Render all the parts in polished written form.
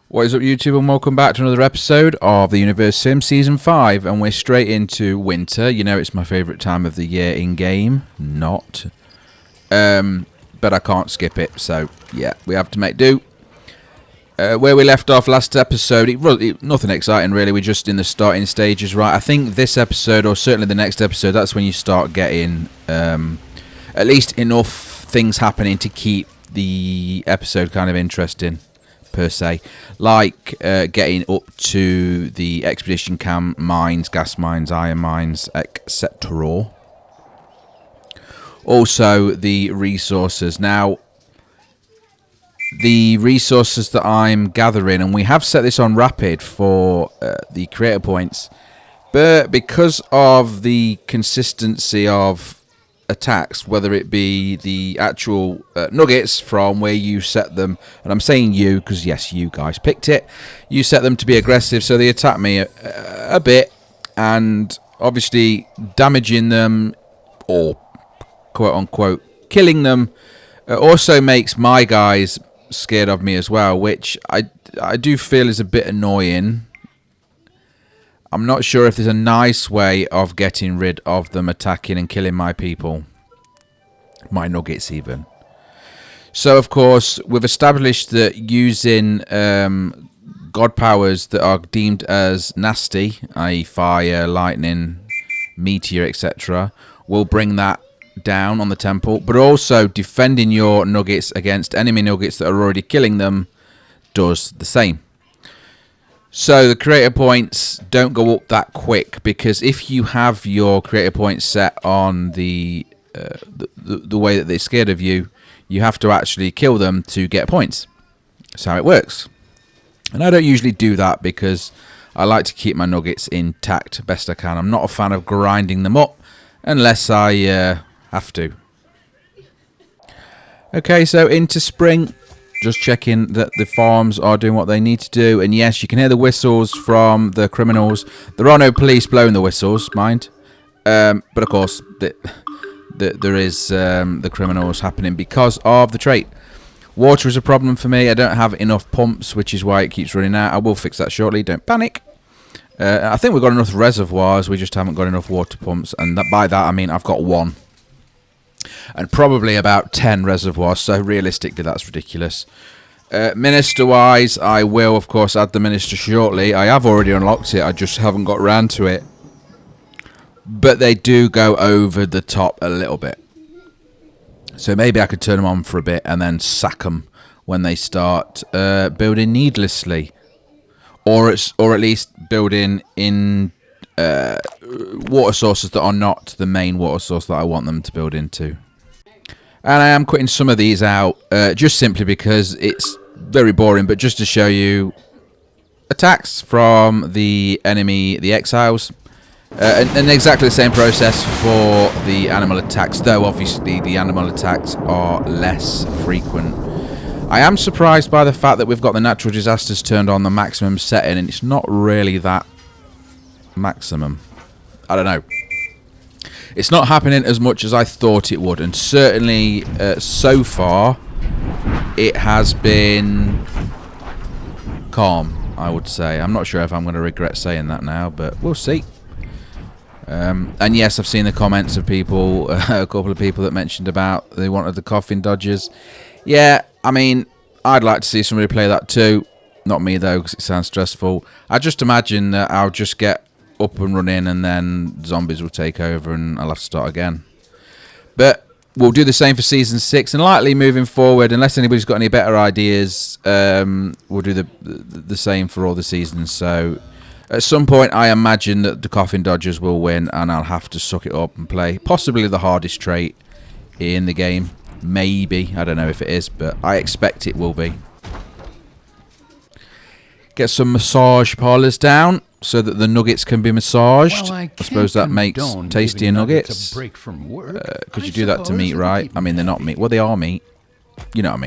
What is up, YouTube, and welcome back to another episode of the Universim Season 5, and we're straight into winter. You know it's my favourite time of the year in-game. Not. But I can't skip it, so yeah, we have to make do. Where we left off last episode, nothing exciting really, we're just in the starting stages, right? I think this episode, or certainly the next episode, that's when you start getting at least enough things happening to keep the episode kind of interesting. Per se, like getting up to the expedition camp mines, gas mines, iron mines, etc. Also, the resources. Now, the resources that I'm gathering, and we have set this on rapid for the creator points, but because of the consistency of attacks, whether it be the actual nuggets from where you set them, and I'm saying you because yes, you guys picked it, you set them to be aggressive, so they attack me a bit, and obviously damaging them or quote unquote killing them also makes my guys scared of me as well, which I do feel is a bit annoying. I'm not sure if there's a nice way of getting rid of them attacking and killing my people. My nuggets even. So, of course, we've established that using god powers that are deemed as nasty, i.e. fire, lightning, meteor, etc., will bring that down on the temple. But also defending your nuggets against enemy nuggets that are already killing them does the same. So the creator points don't go up that quick, because if you have your creator points set on the way that they're scared of you, you have to actually kill them to get points. That's how it works. And I don't usually do that because I like to keep my nuggets intact best I can. I'm not a fan of grinding them up unless I have to. Okay, so into spring. Just checking that the farms are doing what they need to do. And yes, you can hear the whistles from the criminals. There are no police blowing the whistles, mind. But of course, there is the criminals happening because of the trait. Water is a problem for me. I don't have enough pumps, which is why it keeps running out. I will fix that shortly. Don't panic. I think we've got enough reservoirs. We just haven't got enough water pumps. And by that, I mean I've got one. And probably about 10 reservoirs, so realistically that's ridiculous. Minister-wise, I will, of course, add the minister shortly. I have already unlocked it, I just haven't got around to it. But they do go over the top a little bit. So maybe I could turn them on for a bit and then sack them when they start building needlessly. Or at least building in water sources that are not the main water source that I want them to build into. And I am cutting some of these out just simply because it's very boring, but just to show you attacks from the enemy, the exiles, and exactly the same process for the animal attacks, though obviously the animal attacks are less frequent. I am surprised by the fact that we've got the natural disasters turned on the maximum setting, and it's not really that maximum. I don't know. It's not happening as much as I thought it would, and certainly so far it has been calm, I would say. I'm not sure if I'm going to regret saying that now, but we'll see. And yes, I've seen the comments of people, a couple of people that mentioned about they wanted the coffin dodgers. Yeah, I mean, I'd like to see somebody play that too. Not me though, because it sounds stressful. I just imagine that I'll just get up and running and then zombies will take over and I'll have to start again. But we'll do the same for Season 6, and likely moving forward, unless anybody's got any better ideas, we'll do the same for all the seasons. So at some point I imagine that the Coffin Dodgers will win, and I'll have to suck it up and play possibly the hardest trait in the game. Maybe. I don't know if it is, but I expect it will be. Get some massage parlours down so that the nuggets can be massaged. Well, I suppose that makes tastier nuggets. Could you do that to meat, right? I mean, they're not meat. Well, they are meat. You know what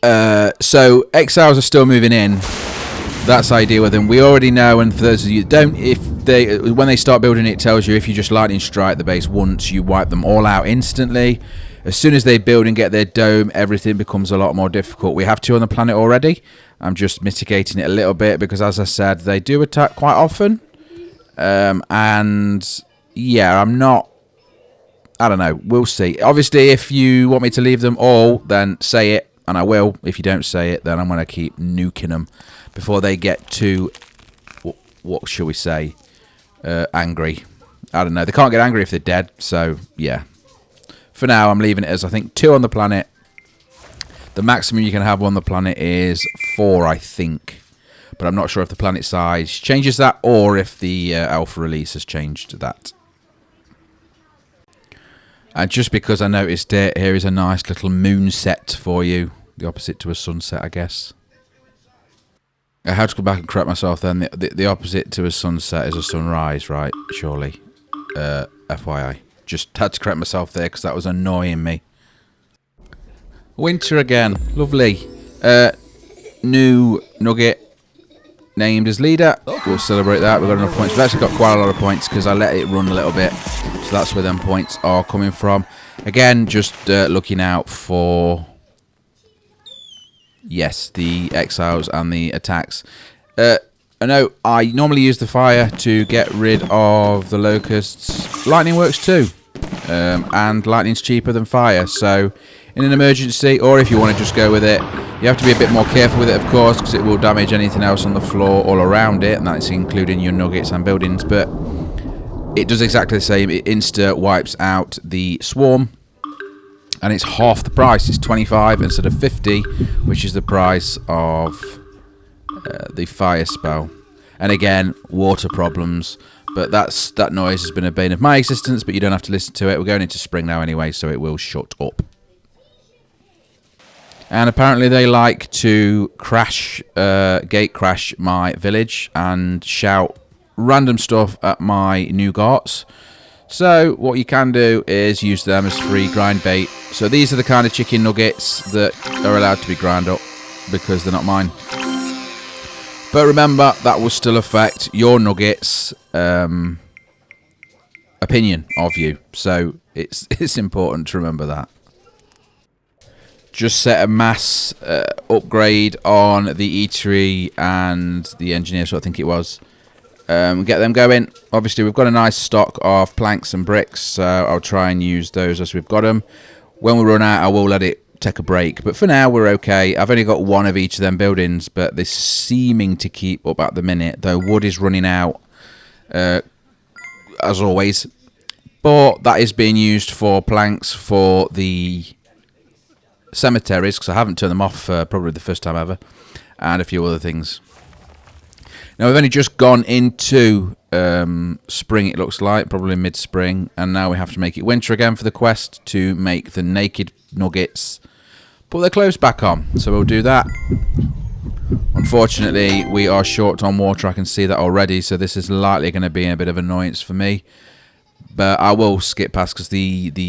I mean. So exiles are still moving in. That's ideal with them. We already know, and for those of you that don't, when they start building, it tells you if you just lightning strike the base once, you wipe them all out instantly. as soon as they build and get their dome, everything becomes a lot more difficult. We have 2 on the planet already. I'm just mitigating it a little bit because, as I said, they do attack quite often. And yeah, I don't know. We'll see. Obviously, if you want me to leave them all, then say it, and I will. If you don't say it, then I'm going to keep nuking them before they get too, what shall we say, angry. I don't know. They can't get angry if they're dead, so yeah. For now, I'm leaving it as, I think, 2 on the planet. The maximum you can have on the planet is 4, I think. But I'm not sure if the planet size changes that or if the alpha release has changed that. And just because I noticed it, here is a nice little moon set for you. The opposite to a sunset, I guess. I had to go back and correct myself then. The opposite to a sunset is a sunrise, right? Surely. FYI. Just had to correct myself there because that was annoying me. Winter again. Lovely. New nugget named as leader. We'll celebrate that. We've got enough points. We've actually got quite a lot of points because I let it run a little bit. So that's where them points are coming from. Again, just looking out for, yes, the exiles and the attacks. I know I normally use the fire to get rid of the locusts. Lightning works too. And lightning's cheaper than fire. So in an emergency, or if you want to just go with it, you have to be a bit more careful with it, of course, because it will damage anything else on the floor all around it, and that's including your nuggets and buildings. But it does exactly the same. It insta wipes out the swarm, and it's half the price. It's 25 instead of 50, which is the price of the fire spell. And again, water problems. But that noise has been a bane of my existence, but you don't have to listen to it. We're going into spring now anyway, so it will shut up. And apparently they like to gate crash my village and shout random stuff at my new ghats. So what you can do is use them as free grind bait. So these are the kind of chicken nuggets that are allowed to be ground up because they're not mine. But remember, that will still affect your nuggets' opinion of you. So it's important to remember that. Just set a mass upgrade on the eatery and the engineer, so I think it was. Get them going. Obviously, we've got a nice stock of planks and bricks, so I'll try and use those as we've got them. When we run out, I will let it take a break. But for now, we're okay. I've only got 1 of each of them buildings, but they're seeming to keep up at the minute, though wood is running out, as always. But that is being used for planks for the cemeteries, because I haven't turned them off probably the first time ever, and a few other things. Now we've only just gone into spring, it looks like, probably mid-spring, and now we have to make it winter again for the quest to make the naked nuggets put their clothes back on. So we'll do that. Unfortunately, we are short on water. I can see that already, so this is likely going to be a bit of annoyance for me. But I will skip past because the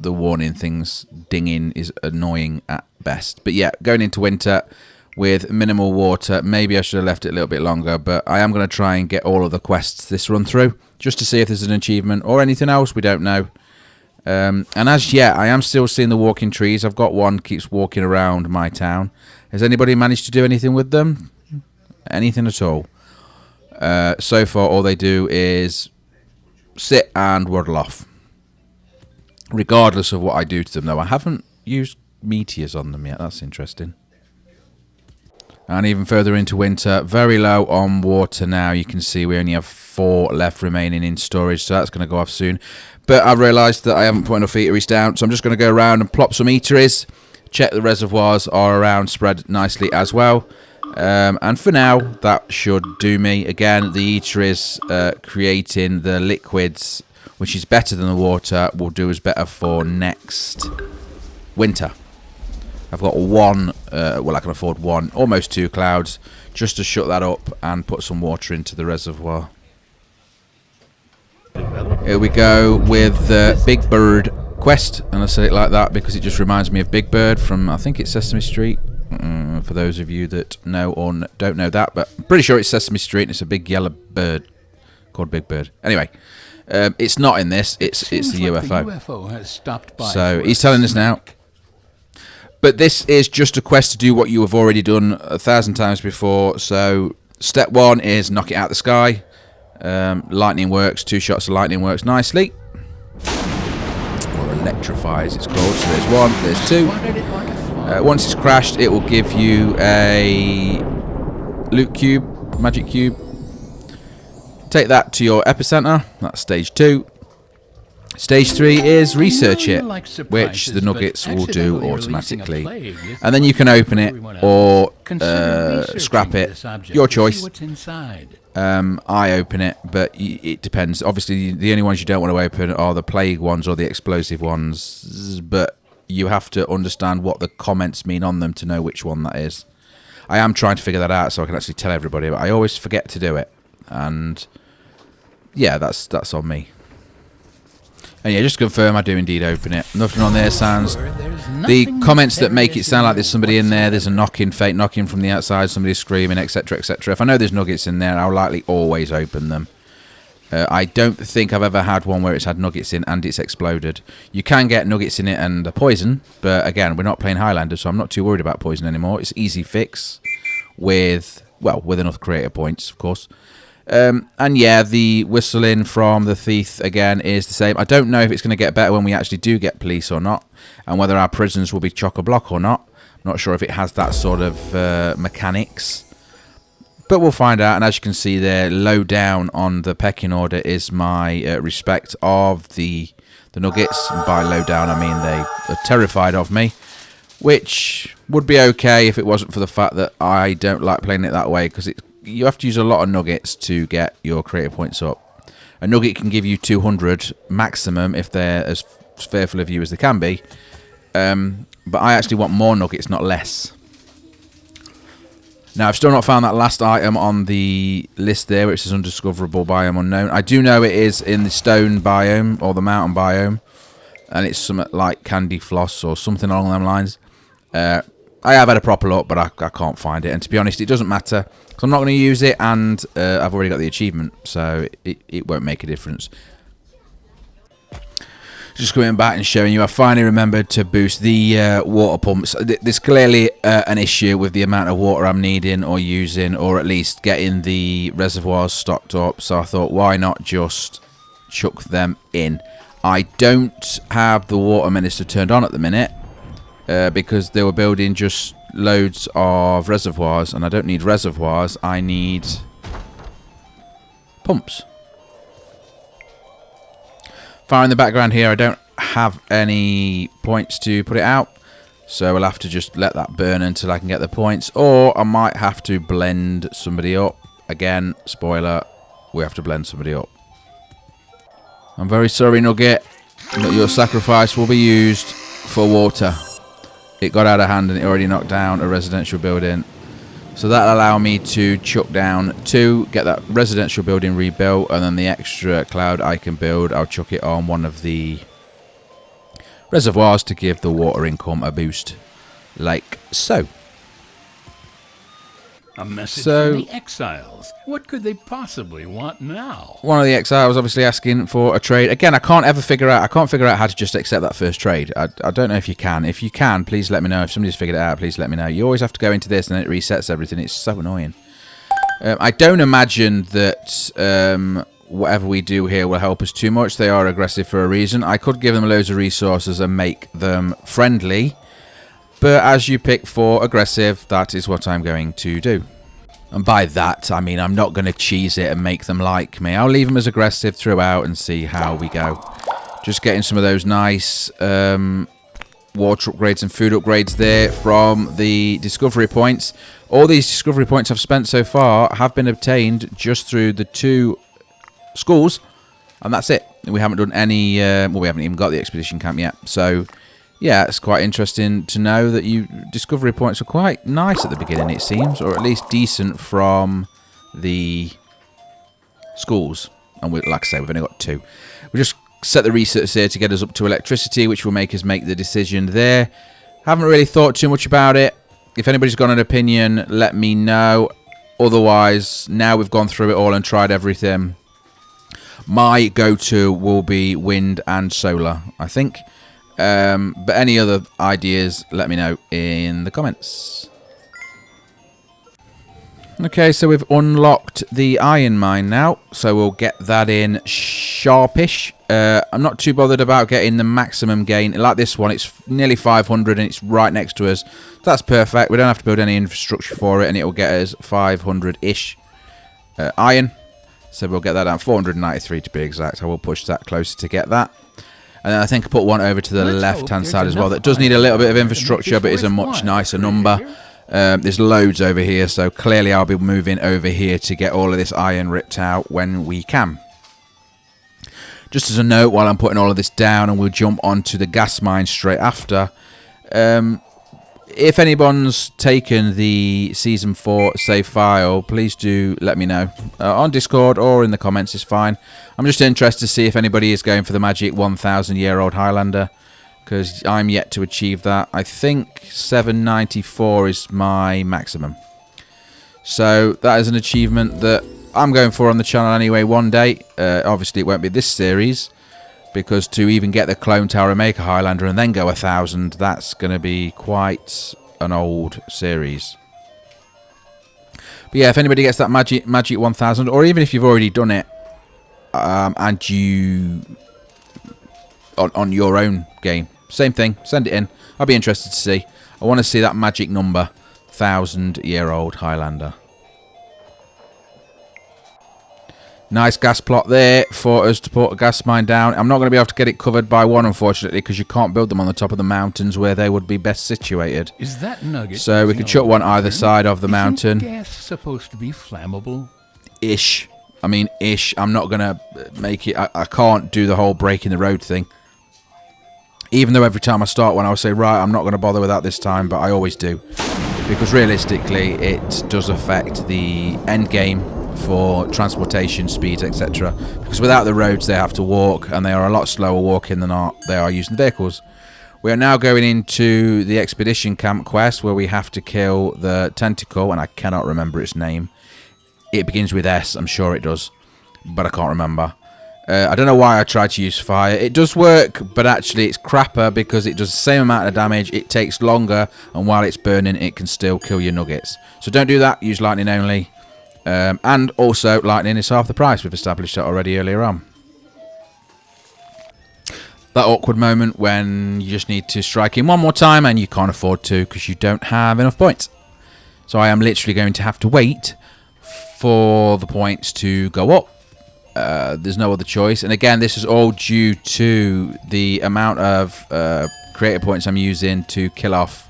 warning things dinging is annoying at best. But yeah, going into winter with minimal water. Maybe I should have left it a little bit longer, but I am going to try and get all of the quests this run through just to see if there's an achievement or anything else. We don't know. And as yet, I am still seeing the walking trees. I've got one keeps walking around my town. Has anybody managed to do anything with them? Anything at all? So far, all they do is sit and waddle off. Regardless of what I do to them, though. I haven't used meteors on them yet. That's interesting. And even further into winter, very low on water now. You can see we only have 4 left remaining in storage, so that's going to go off soon. But I've realised that I haven't put enough eateries down, so I'm just going to go around and plop some eateries. Check the reservoirs are around spread nicely as well. And for now, that should do me. Again, the eateries creating the liquids, which is better than the water, will do us better for next winter. I've got 1, well, I can afford 1, almost 2 clouds, just to shut that up and put some water into the reservoir. Here we go with the Big Bird quest, and I said it like that because it just reminds me of Big Bird from, I think it's Sesame Street. For those of you that know or don't know that, but I'm pretty sure it's Sesame Street and it's a big yellow bird called Big Bird. Anyway, It's not in this. It's the UFO. The UFO has stopped by So he's telling us now. But this is just a quest to do what you have already done 1,000 times before. So step 1 is knock it out of the sky. Lightning works. 2 shots of lightning works nicely. Or electrify as it's called. So there's 1, there's 2. Once it's crashed, it will give you a loot cube, magic cube. Take that to your epicenter. That's stage 2. Stage 3 is research it, which the nuggets will do automatically. And then you can open it or scrap it. Your choice. I open it, but it depends. Obviously, the only ones you don't want to open are the plague ones or the explosive ones. But you have to understand what the comments mean on them to know which one that is. I am trying to figure that out so I can actually tell everybody, but I always forget to do it. And yeah, that's on me. And yeah, just to confirm, I do indeed open it. Nothing on there sounds... The comments that make it sound like there's somebody in there, there's a knocking, fake knocking from the outside, somebody screaming, etc, etc. If I know there's nuggets in there, I'll likely always open them. I don't think I've ever had one where it's had nuggets in and it's exploded. You can get nuggets in it and a poison, but again, we're not playing Highlander, so I'm not too worried about poison anymore. It's easy fix with, well, with enough creator points, of course. And yeah, the whistling from the thief again is the same. I don't know if it's going to get better when we actually do get police or not, and whether our prisons will be chock-a-block or not. I'm not sure if it has that sort of mechanics, but we'll find out. And as you can see there, low down on the pecking order is my respect of the nuggets. And by low down, I mean they are terrified of me, which would be okay if it wasn't for the fact that I don't like playing it that way, because you have to use a lot of nuggets to get your creator points up. A nugget can give you 200 maximum if they're as fearful of you as they can be. But I actually want more nuggets, not less. Now, I've still not found that last item on the list there, which is undiscoverable biome unknown. I do know it is in the stone biome or the mountain biome, and it's something like candy floss or something along them lines. I have had a proper look, but I can't find it. And to be honest, it doesn't matter, because I'm not going to use it, and I've already got the achievement, so it won't make a difference. Just coming back and showing you, I finally remembered to boost the water pumps. There's clearly an issue with the amount of water I'm needing or using, or at least getting the reservoirs stocked up, so I thought, why not just chuck them in? I don't have the water minister turned on at the minute, because they were building just loads of reservoirs, and I don't need reservoirs, I need pumps. Fire in the background here, I don't have any points to put it out, so we'll have to just let that burn until I can get the points, or I might have to blend somebody up. Again, spoiler, we have to blend somebody up. I'm very sorry, Nugget, but your sacrifice will be used for water. It got out of hand and it already knocked down a residential building. So that'll allow me to chuck down 2, get that residential building rebuilt, and then the extra cloud I can build, I'll chuck it on one of the reservoirs to give the water income a boost. Like so. A message from the exiles. What could they possibly want now? One of the exiles obviously asking for a trade. Again, I can't figure out how to just accept that first trade. I don't know if you can. If you can, please let me know. If somebody's figured it out, please let me know. You always have to go into this and then it resets everything. It's so annoying. I don't imagine that whatever we do here will help us too much. They are aggressive for a reason. I could give them loads of resources and make them friendly. But as you pick for aggressive, that is what I'm going to do. And by that, I mean I'm not going to cheese it and make them like me. I'll leave them as aggressive throughout and see how we go. Just getting some of those nice water upgrades and food upgrades there from the discovery points. All these discovery points I've spent so far have been obtained just through the 2 schools. And that's it. We haven't done any... well, we haven't even got the expedition camp yet. So... yeah, it's quite interesting to know that discovery points are quite nice at the beginning, it seems, or at least decent from the schools. And like I say, we've only got 2. We just set the research here to get us up to electricity, which will make us make the decision there. Haven't really thought too much about it. If anybody's got an opinion, let me know. Otherwise, now we've gone through it all and tried everything, My go-to will be wind and solar, I think. But any other ideas, let me know in the comments. Okay, so we've unlocked the iron mine now, so we'll get that in sharpish. I'm not too bothered about getting the maximum gain. Like this one, it's nearly 500 and it's right next to us. That's perfect. We don't have to build any infrastructure for it, and it will get us 500-ish iron. So we'll get that down, 493 to be exact. I will push that closer to get that. And then I think I put one over to the left-hand side as well. That does need a little bit of infrastructure, but is a much nicer number. There's loads over here, so clearly I'll be moving over here to get all of this iron ripped out when we can. Just as a note, while I'm putting all of this down, and we'll jump onto the gas mine straight after. If anyone's taken the Season 4 save file, please do let me know. On Discord or in the comments is fine. I'm just interested to see if anybody is going for the magic 1,000-year-old Highlander, because I'm yet to achieve that. I think 794 is my maximum. So that is an achievement that I'm going for on the channel anyway one day. Obviously it won't be this series, because to even get the Clone Tower and make a Highlander and then go 1,000, that's going to be quite an old series. But yeah, if anybody gets that magic 1,000, or even if you've already done it, and you on your own game, same thing, send it in. I'll be interested to see. I want to see that magic number, 1,000-year-old Highlander. Nice gas plot there for us to put a gas mine down. I'm not going to be able to get it covered by one, unfortunately, because you can't build them on the top of the mountains where they would be best situated. Is that nugget? So we could chuck one either side of the mountain. Isn't gas supposed to be flammable? Ish. I mean, ish. I'm not going to make it. I can't do the whole breaking the road thing. Even though every time I start one, I'll say, right, I'm not going to bother with that this time, but I always do. Because realistically, it does affect the end game for transportation speeds, etc. Because without the roads, they have to walk, and they are a lot slower walking than they are using vehicles. We are now going into the expedition camp quest, where we have to kill the tentacle, and I cannot remember its name. It begins with S, I'm sure it does, but I can't remember. I don't know why I tried to use fire. It does work, but actually it's crapper because it does the same amount of damage. It takes longer, and while it's burning, it can still kill your nuggets. So don't do that. Use lightning only. And also, lightning is half the price. We've established that already earlier on. That awkward moment when you just need to strike in one more time, and you can't afford to because you don't have enough points. So I am literally going to have to wait for the points to go up. There's no other choice, and again, this is all due to the amount of creator points I'm using to kill off,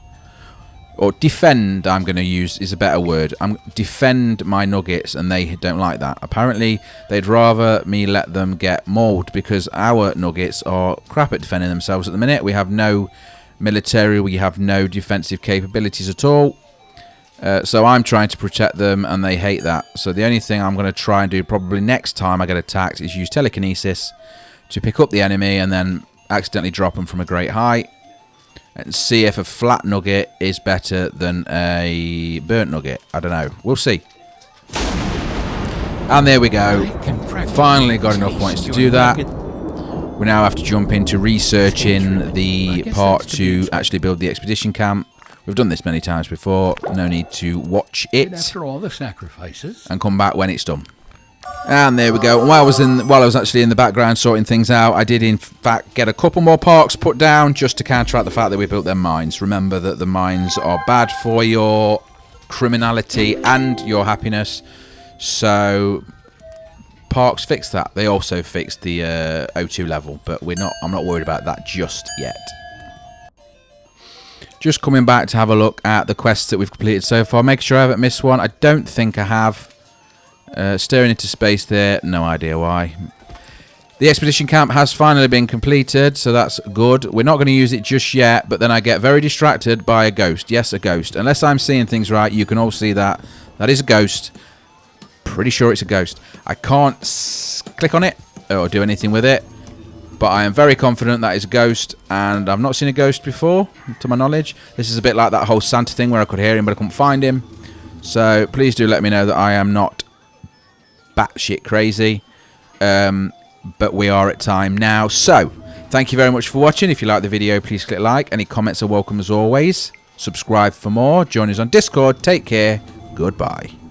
or defend, I'm going to use is a better word. I'm defend my nuggets, and they don't like that. Apparently they'd rather me let them get mauled, because our nuggets are crap at defending themselves at the minute. We have no military, we have no defensive capabilities at all. So I'm trying to protect them, and they hate that. So the only thing I'm going to try and do probably next time I get attacked is use telekinesis to pick up the enemy and then accidentally drop them from a great height, and see if a flat nugget is better than a burnt nugget. I don't know. We'll see. And there we go. Finally got enough points to do that. We now have to jump into researching the part to actually build the expedition camp. We've done this many times before. No need to watch it. After all the sacrifices. And come back when it's done. And there we go. While I was actually in the background sorting things out, I did in fact get a couple more parks put down just to counteract the fact that we built them mines. Remember that the mines are bad for your criminality and your happiness. So parks fix that. They also fixed the O2 level, but I'm not worried about that just yet. Just coming back to have a look at the quests that we've completed so far. Make sure I haven't missed one. I don't think I have. Staring into space there. No idea why. The expedition camp has finally been completed, so that's good. We're not going to use it just yet, but then I get very distracted by a ghost. Yes, a ghost. Unless I'm seeing things right, you can all see that. That is a ghost. Pretty sure it's a ghost. I can't click on it or do anything with it, but I am very confident that is a ghost, and I've not seen a ghost before, to my knowledge. This is a bit like that whole Santa thing where I could hear him, but I couldn't find him. So please do let me know that I am not batshit crazy. but we are at time now. So, thank you very much for watching. If you like the video, please click like. Any comments are welcome as always. Subscribe for more. Join us on Discord. Take care. Goodbye.